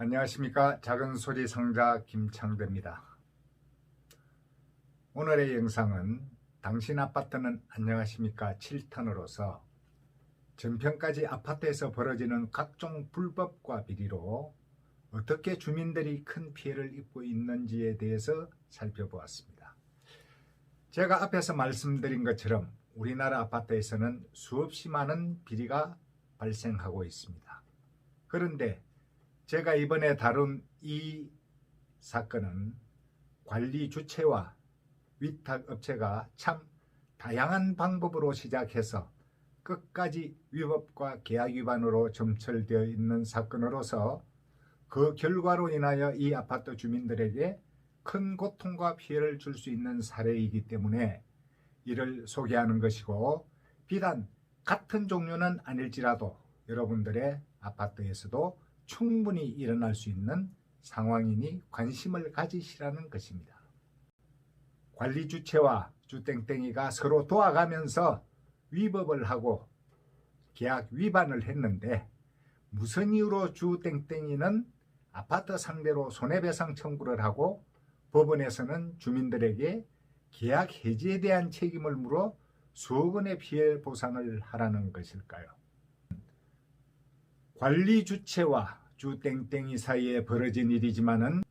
안녕하십니까. 작은소리 상자 김창대입니다. 오늘의 영상은 당신 아파트는 안녕하십니까 7탄으로서 전편까지 아파트에서 벌어지는 각종 불법과 비리로 어떻게 주민들이 큰 피해를 입고 있는지에 대해서 살펴보았습니다. 제가 앞에서 말씀드린 것처럼 우리나라 아파트에서는 수없이 많은 비리가 발생하고 있습니다. 그런데 제가 이번에 다룬 이 사건은 관리 주체와 위탁업체가 참 다양한 방법으로 시작해서 끝까지 위법과 계약 위반으로 점철되어 있는 사건으로서 그 결과로 인하여 이 아파트 주민들에게 큰 고통과 피해를 줄 수 있는 사례이기 때문에 이를 소개하는 것이고, 비단 같은 종류는 아닐지라도 여러분들의 아파트에서도 충분히 일어날 수 있는 상황이니 관심을 가지시라는 것입니다. 관리 주체와 주땡땡이가 서로 도와가면서 위법을 하고 계약 위반을 했는데, 무슨 이유로 주땡땡이는 아파트 상대로 손해배상 청구를 하고 법원에서는 주민들에게 계약 해지에 대한 책임을 물어 수억 원의 피해 보상을 하라는 것일까요? 관리 주체와 주땡땡이 사이에 벌어진 일이지만은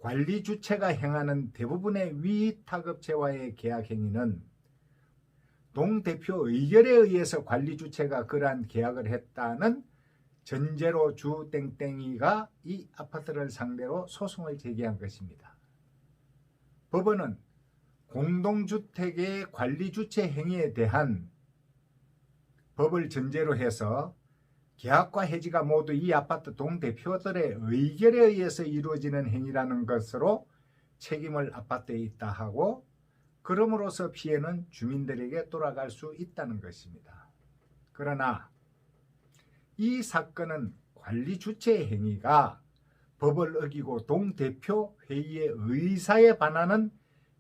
관리 주체가 행하는 대부분의 위탁업체와의 계약 행위는 동대표 의결에 의해서 관리 주체가 그러한 계약을 했다는 전제로 주땡땡이가 이 아파트를 상대로 소송을 제기한 것입니다. 법원은 공동주택의 관리 주체 행위에 대한 법을 전제로 해서 계약과 해지가 모두 이 아파트 동대표들의 의결에 의해서 이루어지는 행위라는 것으로 책임을 아파트에 있다 하고, 그럼으로써 피해는 주민들에게 돌아갈 수 있다는 것입니다. 그러나 이 사건은 관리 주체의 행위가 법을 어기고 동대표 회의의 의사에 반하는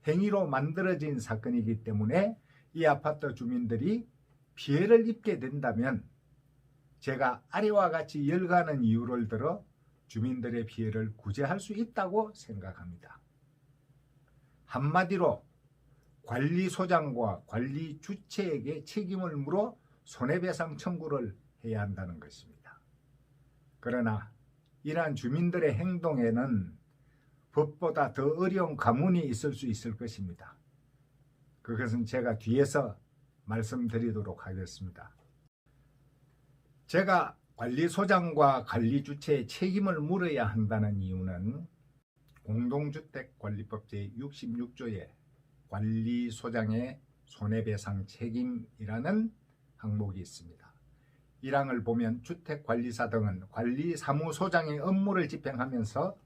행위로 만들어진 사건이기 때문에 이 아파트 주민들이 피해를 입게 된다면 제가 아래와 같이 열가는 이유를 들어 주민들의 피해를 구제할 수 있다고 생각합니다. 한마디로 관리소장과 관리 주체에게 책임을 물어 손해배상 청구를 해야 한다는 것입니다. 그러나 이러한 주민들의 행동에는 법보다 더 어려운 가문이 있을 수 있을 것입니다. 그것은 제가 뒤에서 말씀드리도록 하겠습니다. 제가 관리소장과 관리주체의 책임을 물어야 한다는 이유는 공동주택관리법 제66조의 관리소장의 손해배상 책임이라는 항목이 있습니다. 1항을 보면 주택관리사 등은 관리사무소장의 업무를 집행하면서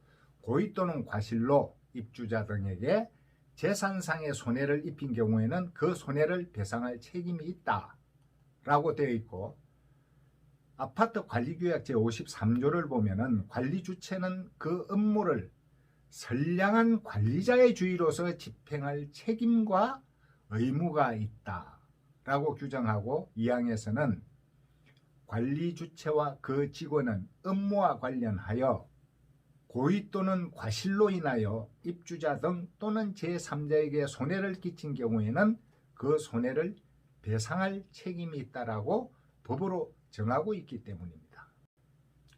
고의 또는 과실로 입주자 등에게 재산상의 손해를 입힌 경우에는 그 손해를 배상할 책임이 있다라고 되어 있고, 아파트 관리규약 제53조를 보면은 관리 주체는 그 업무를 선량한 관리자의 주의로서 집행할 책임과 의무가 있다라고 규정하고, 2항에서는 관리 주체와 그 직원은 업무와 관련하여 고의 또는 과실로 인하여 입주자 등 또는 제3자에게 손해를 끼친 경우에는 그 손해를 배상할 책임이 있다라고 법으로 정하고 있기 때문입니다.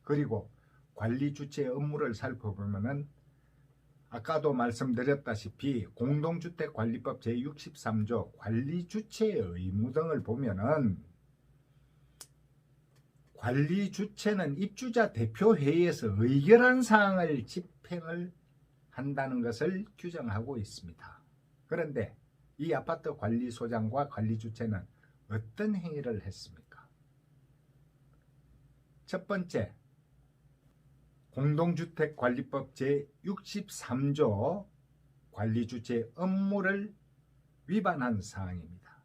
그리고 관리 주체의 업무를 살펴보면은 아까도 말씀드렸다시피 공동주택관리법 제63조 관리 주체의 의무 등을 보면은 관리 주체는 입주자 대표회의에서 의결한 사항을 집행을 한다는 것을 규정하고 있습니다. 그런데 이 아파트 관리소장과 관리 주체는 어떤 행위를 했습니까? 첫 번째, 공동주택관리법 제63조 관리주체의 업무를 위반한 사항입니다.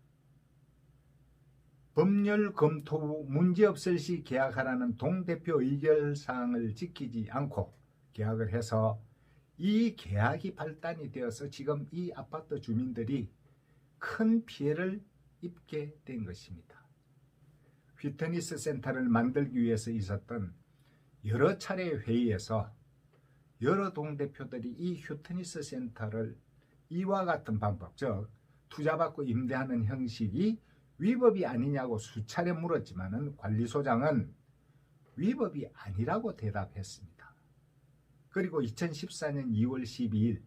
법률 검토 후 문제없을 시 계약하라는 동대표 의결 사항을 지키지 않고 계약을 해서 이 계약이 발단이 되어서 지금 이 아파트 주민들이 큰 피해를 입게 된 것입니다. 휘트니스 센터를 만들기 위해서 있었던 여러 차례 회의에서 여러 동대표들이 이 휴테니스 센터를 이와 같은 방법, 즉 투자받고 임대하는 형식이 위법이 아니냐고 수차례 물었지만은 관리소장은 위법이 아니라고 대답했습니다. 그리고 2014년 2월 12일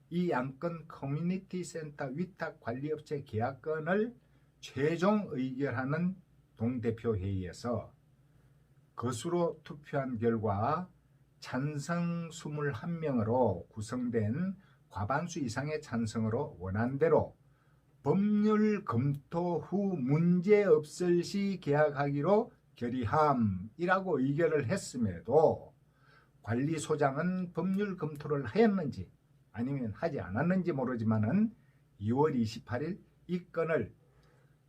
이 양건 커뮤니티 센터 위탁 관리업체 계약건을 최종 의결하는 동대표 회의에서 거수로 투표한 결과 찬성 21명으로 구성된 과반수 이상의 찬성으로 원안대로 법률 검토 후 문제없을 시 계약하기로 결의함이라고 의결을 했음에도 관리소장은 법률 검토를 하였는지 아니면 하지 않았는지 모르지만은 2월 28일 이 건을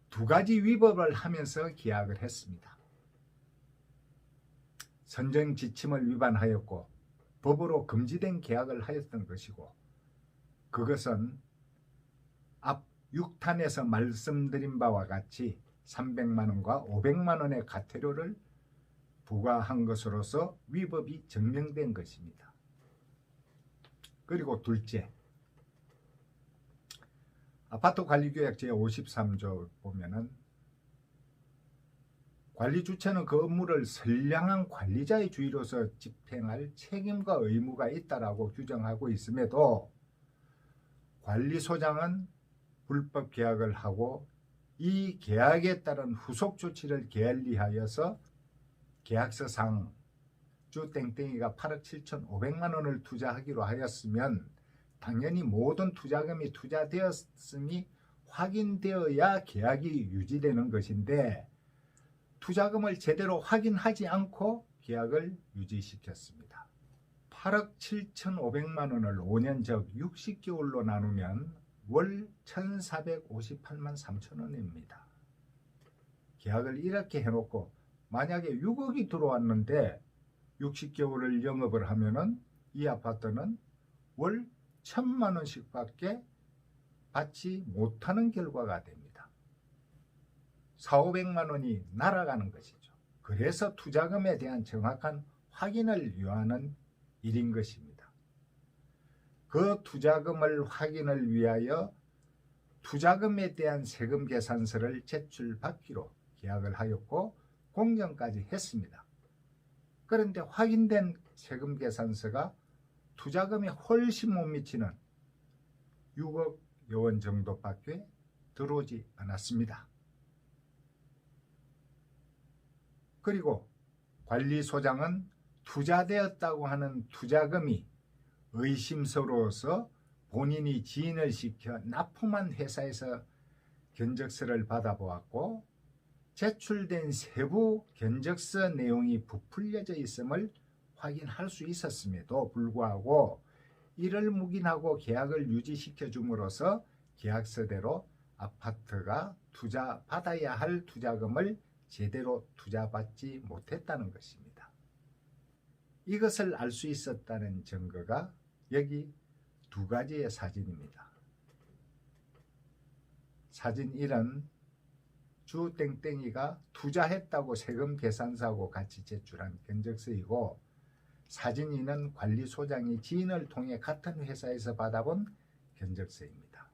두 가지 위법을 하면서 계약을 했습니다. 선정 지침을 위반하였고 법으로 금지된 계약을 하였던 것이고, 그것은 앞 6탄에서 말씀드린 바와 같이 300만 원과 500만 원의 과태료를 부과한 것으로서 위법이 증명된 것입니다. 그리고 둘째, 아파트관리규약 제53조 보면은 관리 주체는 그 업무를 선량한 관리자의 주의로서 집행할 책임과 의무가 있다라고 규정하고 있음에도 관리소장은 불법 계약을 하고 이 계약에 따른 후속 조치를 게을리하여서 계약서상 주 땡땡이가 8억 7,500만 원을 투자하기로 하였으면 당연히 모든 투자금이 투자되었음이 확인되어야 계약이 유지되는 것인데 투자금을 제대로 확인하지 않고 계약을 유지시켰습니다. 8억 7,500만 원을 5년 즉 60개월로 나누면 월 1,458만 3천 원입니다. 계약을 이렇게 해놓고 만약에 6억이 들어왔는데 60개월을 영업을 하면은 이 아파트는 월 1,000만 원씩밖에 받지 못하는 결과가 됩니다. 4,500만 원이 날아가는 것이죠. 그래서 투자금에 대한 정확한 확인을 요하는 일인 것입니다. 그 투자금을 확인을 위하여 투자금에 대한 세금 계산서를 제출받기로 계약을 하였고 공정까지 했습니다. 그런데 확인된 세금 계산서가 투자금이 훨씬 못 미치는 6억 원 정도밖에 들어오지 않았습니다. 그리고 관리소장은 투자되었다고 하는 투자금이 의심스러워서 본인이 지인을 시켜 납품한 회사에서 견적서를 받아보았고 제출된 세부 견적서 내용이 부풀려져 있음을 확인할 수 있었음에도 불구하고 이를 묵인하고 계약을 유지시켜 줌으로써 계약서대로 아파트가 투자받아야 할 투자금을 제대로 투자받지 못했다는 것입니다. 이것을 알 수 있었다는 증거가 여기 두 가지의 사진입니다. 사진 1은 주 땡땡이가 투자했다고 세금 계산서하고 같이 제출한 견적서이고, 사진 2는 관리소장이 지인을 통해 같은 회사에서 받아본 견적서입니다.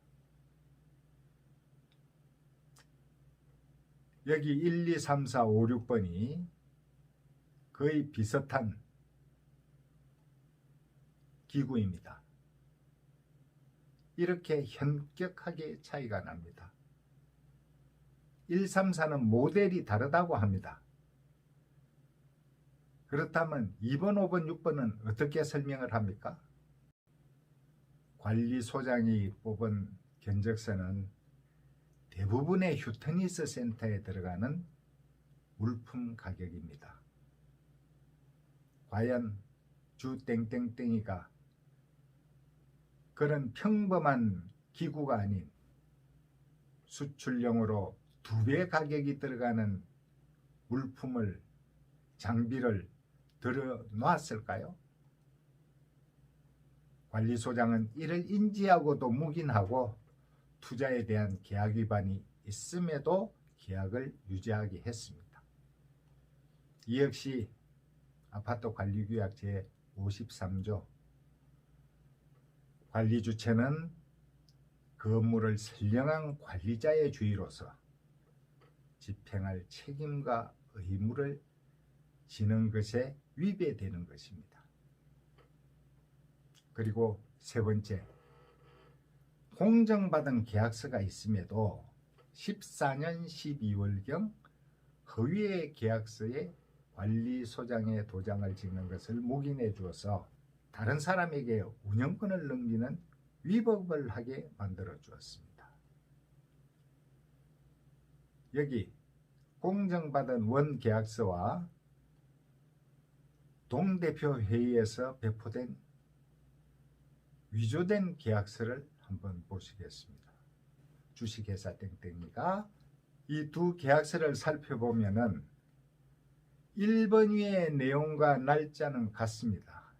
여기 1, 2, 3, 4, 5, 6번이 거의 비슷한 기구입니다. 이렇게 현격하게 차이가 납니다. 1, 3, 4는 모델이 다르다고 합니다. 그렇다면 2번, 5번, 6번은 어떻게 설명을 합니까? 관리소장이 뽑은 견적서는 대부분의 휴테니스 센터에 들어가는 물품 가격입니다. 과연 주 땡땡땡이가 그런 평범한 기구가 아닌 수출용으로 2배 가격이 들어가는 물품을, 장비를 들어 놨을까요? 관리소장은 이를 인지하고도 묵인하고 투자에 대한 계약 위반이 있음에도 계약을 유지하게 했습니다. 이 역시 아파트관리규약 제53조 관리주체는 건물을 선량한 관리자의 주의로서 집행할 책임과 의무를 지는 것에 위배되는 것입니다. 그리고 세 번째, 공정받은 계약서가 있음에도 14년 12월경 허위의 계약서에 관리소장의 도장을 찍는 것을 묵인해 주어서 다른 사람에게 운영권을 넘기는 위법을 하게 만들어 주었습니다. 여기 공정받은 원계약서와 동대표회의에서 배포된 위조된 계약서를 한번 보시겠습니다. 주식회사 땡땡이가 이 두 계약서를 살펴보면은 1번 위의 내용과 날짜는 같습니다.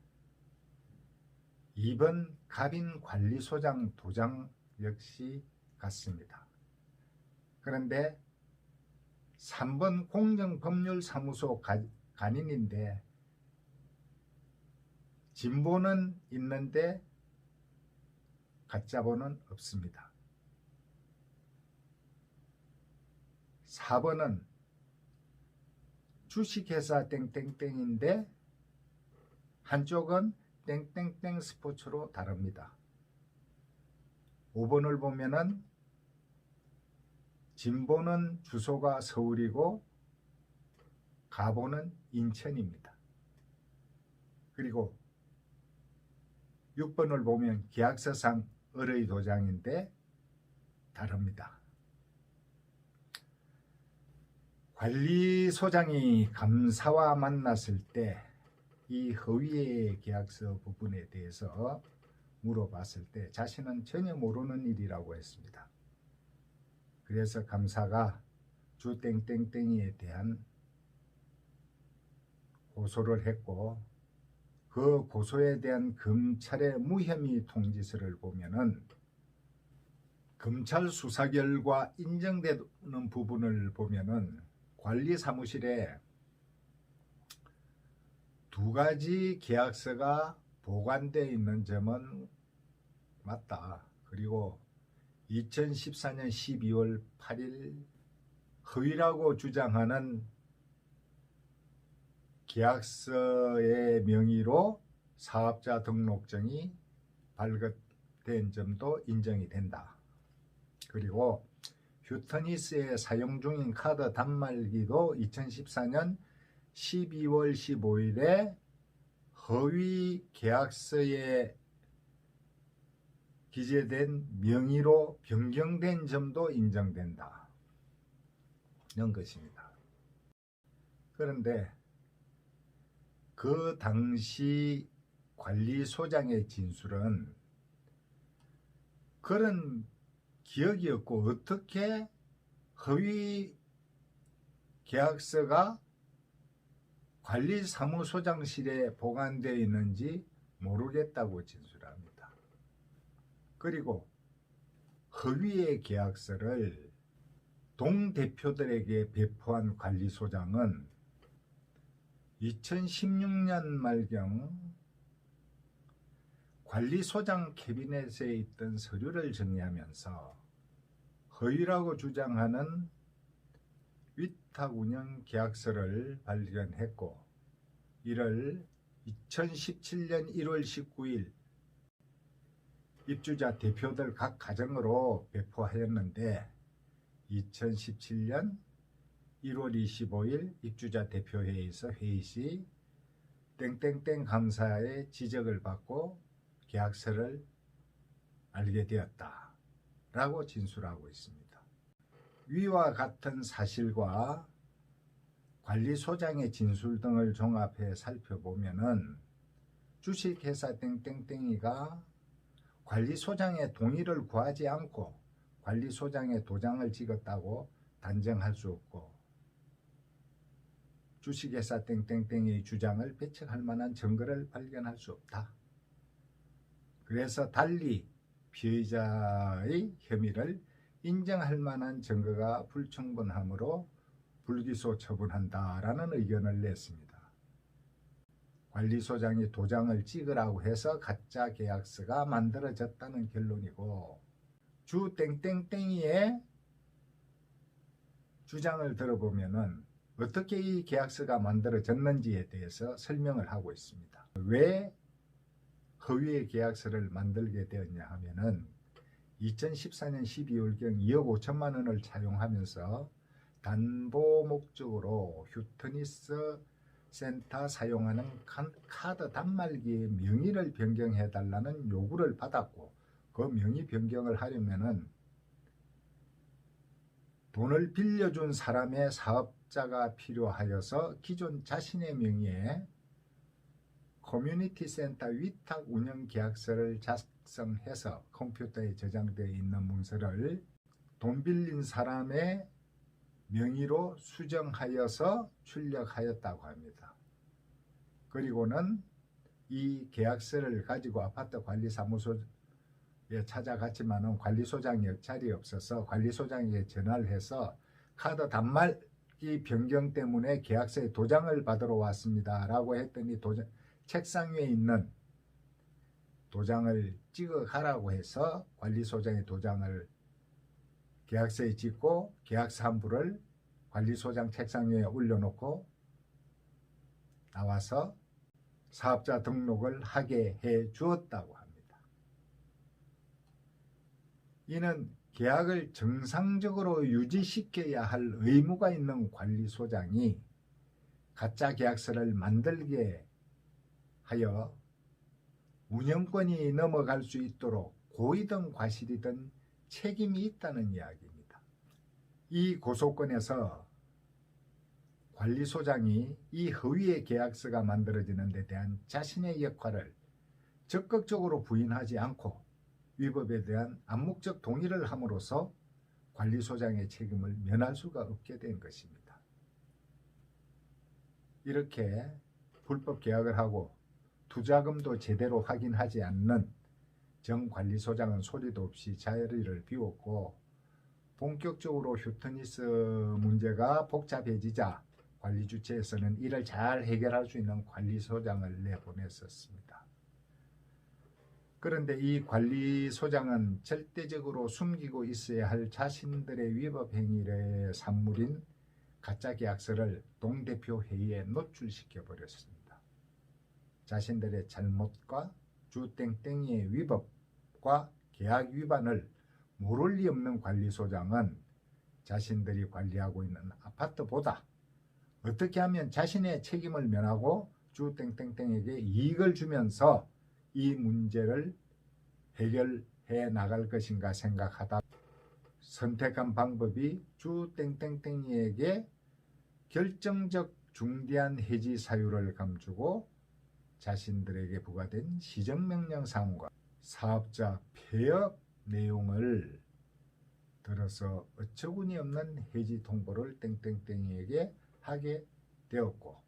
2번 갑인관리소장 도장 역시 같습니다. 그런데 3번 공정법률사무소 간인인데 진보는 있는데 가짜본은 없습니다. 4번은 주식회사 땡땡땡인데 한쪽은 땡땡땡 스포츠로 다릅니다. 5번을 보면은 진보는 주소가 서울이고 가보는 인천입니다. 그리고 6번을 보면 계약서상 을의 도장인데 다릅니다. 관리소장이 감사와 만났을 때 이 허위의 계약서 부분에 대해서 물어봤을 때 자신은 전혀 모르는 일이라고 했습니다. 그래서 감사가 주 땡땡땡이에 대한 고소를 했고 그 고소에 대한 검찰의 무혐의 통지서를 보면은 검찰 수사 결과 인정되는 부분을 보면은 관리사무실에 두 가지 계약서가 보관되어 있는 점은 맞다. 그리고 2014년 12월 8일 허위라고 주장하는 계약서의 명의로 사업자 등록증이 발급된 점도 인정이 된다. 그리고 휴터니스에 사용 중인 카드 단말기도 2014년 12월 15일에 허위 계약서에 기재된 명의로 변경된 점도 인정된다. 이런 것입니다. 그런데 그 당시 관리소장의 진술은 그런 기억이 없고 어떻게 허위 계약서가 관리사무소장실에 보관되어 있는지 모르겠다고 진술합니다. 그리고 허위의 계약서를 동대표들에게 배포한 관리소장은 2016년 말경 관리소장 캐비넷에 있던 서류를 정리하면서 허위라고 주장하는 위탁운영 계약서를 발견했고 이를 2017년 1월 19일 입주자 대표들 각 가정으로 배포하였는데 2017년 1월 25일 입주자 대표회의에서 회의 시 땡땡땡 감사의 지적을 받고 계약서를 알게 되었다 라고 진술하고 있습니다. 위와 같은 사실과 관리소장의 진술 등을 종합해 살펴보면은 주식회사 땡땡땡이가 관리소장의 동의를 구하지 않고 관리소장의 도장을 찍었다고 단정할 수 없고 주식회사 땡땡땡의 주장을 배척할 만한 증거를 발견할 수 없다. 그래서 달리 피의자의 혐의를 인정할 만한 증거가 불충분하므로 불기소 처분한다라는 의견을 냈습니다. 관리소장이 도장을 찍으라고 해서 가짜 계약서가 만들어졌다는 결론이고, 주 땡땡땡이의 주장을 들어보면은 어떻게 이 계약서가 만들어졌는지에 대해서 설명을 하고 있습니다. 왜 허위의 계약서를 만들게 되었냐 하면은 2014년 12월경 2억 5천만 원을 차용하면서 담보 목적으로 휴트니스 센터 사용하는 카드 단말기의 명의를 변경해 달라는 요구를 받았고, 그 명의 변경을 하려면은 돈을 빌려준 사람의 사업자가 필요하여서 기존 자신의 명의의 커뮤니티 센터 위탁 운영 계약서를 작성해서 컴퓨터에 저장되어 있는 문서를 돈 빌린 사람의 명의로 수정하여서 출력하였다고 합니다. 그리고는 이 계약서를 가지고 아파트 관리사무소에 찾아갔지만은 관리소장이 자리에 없어서 관리소장에게 전화를 해서 카드 단말기 변경 때문에 계약서에 도장을 받으러 왔습니다 라고 했더니 책상 위에 있는 도장을 찍어 가라고 해서 관리소장의 도장을 계약서에 찍고 계약서 한 부를 관리소장 책상 위에 올려놓고 나와서 사업자 등록을 하게 해 주었다고 합니다. 이는 계약을 정상적으로 유지시켜야 할 의무가 있는 관리소장이 가짜 계약서를 만들게 하여 운영권이 넘어갈 수 있도록 고의든 과실이든 책임이 있다는 이야기입니다. 이 고소건에서 관리소장이 이 허위의 계약서가 만들어지는 데 대한 자신의 역할을 적극적으로 부인하지 않고 위법에 대한 암묵적 동의를 함으로써 관리소장의 책임을 면할 수가 없게 된 것입니다. 이렇게 불법 계약을 하고 투자금도 제대로 확인하지 않는 정 관리소장은 소리도 없이 자리를 비웠고, 본격적으로 휴트니스 문제가 복잡해지자 관리 주체에서는 이를 잘 해결할 수 있는 관리소장을 내보냈었습니다. 그런데 이 관리소장은 절대적으로 숨기고 있어야 할 자신들의 위법 행위의 산물인 가짜 계약서를 동대표 회의에 노출시켜 버렸습니다. 자신들의 잘못과 주땡땡이의 위법과 계약 위반을 모를 리 없는 관리소장은 자신들이 관리하고 있는 아파트보다 어떻게 하면 자신의 책임을 면하고 주땡땡땡에게 이익을 주면서 이 문제를 해결해 나갈 것인가 생각하다 선택한 방법이 주땡땡땡이에게 결정적 중대한 해지 사유를 감추고 자신들에게 부과된 시정명령 사항과 사업자 폐업 내용을 들어서 어처구니 없는 해지 통보를 땡땡땡이에게 하게 되었고,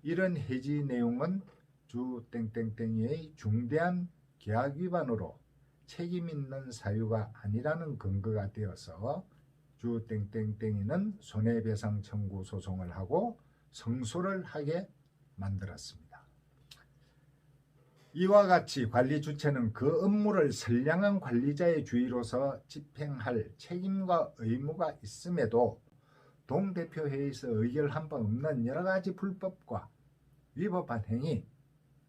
이런 해지 내용은 주 땡땡땡이의 중대한 계약 위반으로 책임 있는 사유가 아니라는 근거가 되어서 주 땡땡땡이는 손해배상 청구 소송을 하고 승소를 하게 만들었습니다. 이와 같이 관리 주체는 그 업무를 선량한 관리자의 주의로서 집행할 책임과 의무가 있음에도 동대표회의에서 의결한 바 없는 여러 가지 불법과 위법한 행위,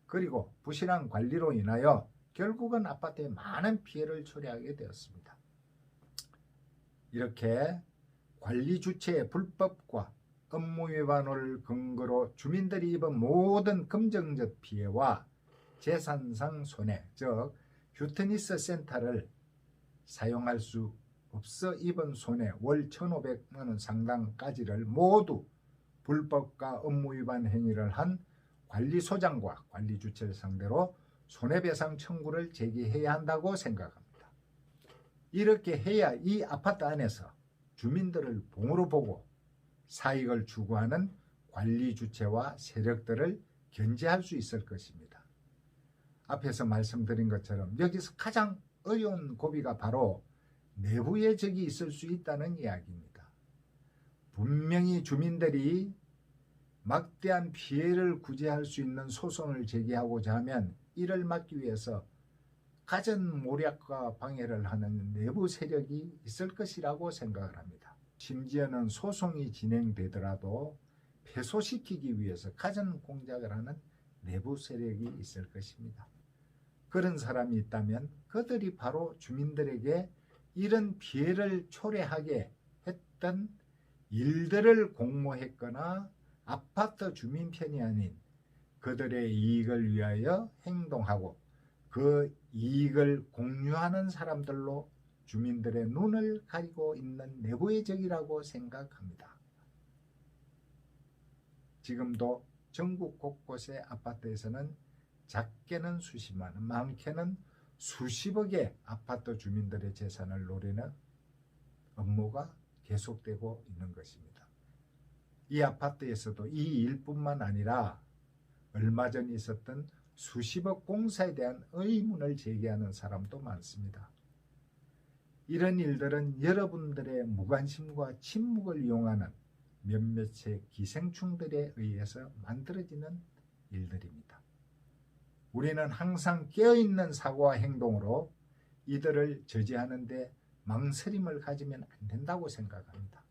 그리고 부실한 관리로 인하여 결국은 아파트에 많은 피해를 초래하게 되었습니다. 이렇게 관리 주체의 불법과 업무 위반을 근거로 주민들이 입은 모든 금전적 피해와 재산상 손해, 즉 휴트니스 센터를 사용할 수 없어 입은 손해 월 1,500만 원 상당까지를 모두 불법과 업무 위반 행위를 한 관리소장과 관리주체를 상대로 손해배상 청구를 제기해야 한다고 생각합니다. 이렇게 해야 이 아파트 안에서 주민들을 봉으로 보고 사익을 추구하는 관리주체와 세력들을 견제할 수 있을 것입니다. 앞에서 말씀드린 것처럼 여기서 가장 어려운 고비가 바로 내부의 적이 있을 수 있다는 이야기입니다. 분명히 주민들이 막대한 피해를 구제할 수 있는 소송을 제기하고자 하면 이를 막기 위해서 가전 모략과 방해를 하는 내부 세력이 있을 것이라고 생각을 합니다. 심지어는 소송이 진행되더라도 패소시키기 위해서 가전 공작을 하는 내부 세력이 있을 것입니다. 그런 사람이 있다면 그들이 바로 주민들에게 이런 피해를 초래하게 했던 일들을 공모했거나 아파트 주민 편이 아닌 그들의 이익을 위하여 행동하고 그 이익을 공유하는 사람들로 주민들의 눈을 가리고 있는 내부의 적이라고 생각합니다. 지금도 전국 곳곳의 아파트에서는 작게는 수십만 원, 많게는 수십억의 아파트 주민들의 재산을 노리는 업무가 계속되고 있는 것입니다. 이 아파트에서도 이 일뿐만 아니라 얼마 전 있었던 수십억 공사에 대한 의문을 제기하는 사람도 많습니다. 이런 일들은 여러분들의 무관심과 침묵을 이용하는 몇몇의 기생충들에 의해서 만들어지는 일들입니다. 우리는 항상 깨어있는 사고와 행동으로 이들을 저지하는 데 망설임을 가지면 안 된다고 생각합니다.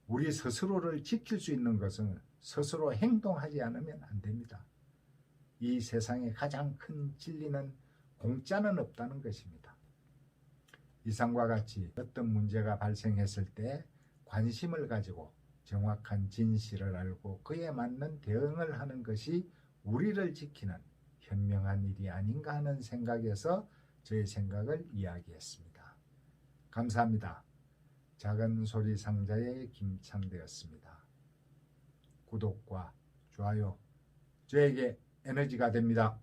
우리 스스로를 지킬 수 있는 것은 스스로 행동하지 않으면 안 됩니다. 이 세상에 가장 큰 진리는 공짜는 없다는 것입니다. 이상과 같이 어떤 문제가 발생했을 때 관심을 가지고 정확한 진실을 알고 그에 맞는 대응을 하는 것이 우리를 지키는 현명한 일이 아닌가 하는 생각에서 저의 생각을 이야기했습니다. 감사합니다. 작은 소리 상자의 김창대였습니다. 구독과 좋아요 저에게 에너지가 됩니다.